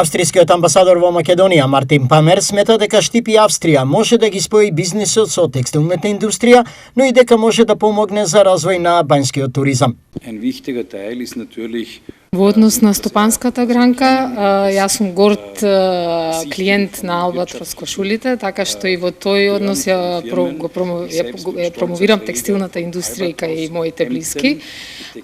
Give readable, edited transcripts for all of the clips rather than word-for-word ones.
Австријскиот амбасадор во Македонија Мартин Памер смета дека Штип и Австрија може да ги спои бизнисот со текстилната индустрија, но и дека може да помогне за развој на банјскиот туризам. Во однос на стопанската гранка, јас сум горд клиент на Албатрос кошулите, така што и во тој однос ја промовирам текстилната индустрија кај моите блиски.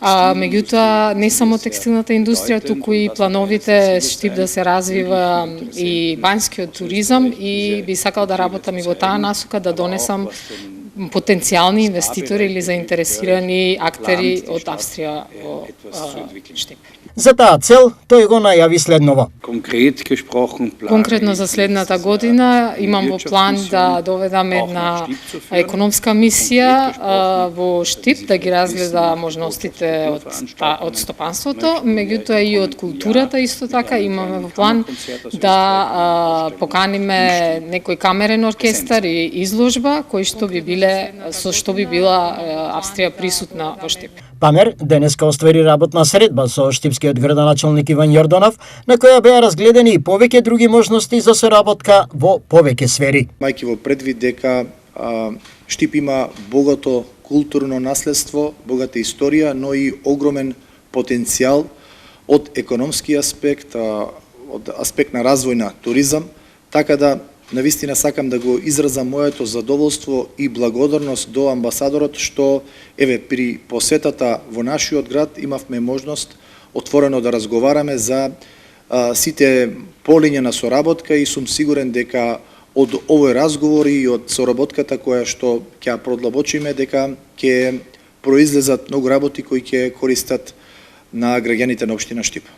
Меѓутоа, не само текстилната индустрија, туку и плановите Штип да се развива и банјскиот туризам и би сакал да работам и во таа насока да донесам потенцијални инвеститори или заинтересирани актери од Австрија во Штип. За таа цел, тој го најави следново. Конкретно за следната година имам во план да доведам една економска мисија во Штип, да ги разгледа можностите од стопанството, меѓутоа и од културата исто така имаме во план да поканиме некој камерен оркестар и изложба со што би била Австрија присутна во Штип. Памер денеска оствари работна средба со штипскиот градоначалник Иван Јорданов, на која беа разгледани и повеќе други можности за соработка во повеќе сфери. Мајки во предвид дека Штип има богато културно наследство, богата историја, но и огромен потенцијал од економски аспект, од аспект на развој на туризам, така да навистина сакам да го изразам моето задоволство и благодарност до амбасадорот што при посетата во нашиот град имавме можност отворено да разговараме за сите полиња на соработка и сум сигурен дека од овој разговор и од соработката која што ќе продлабочиме дека ќе произлезат многу работи кои ќе користат на граѓаните на општина Штип.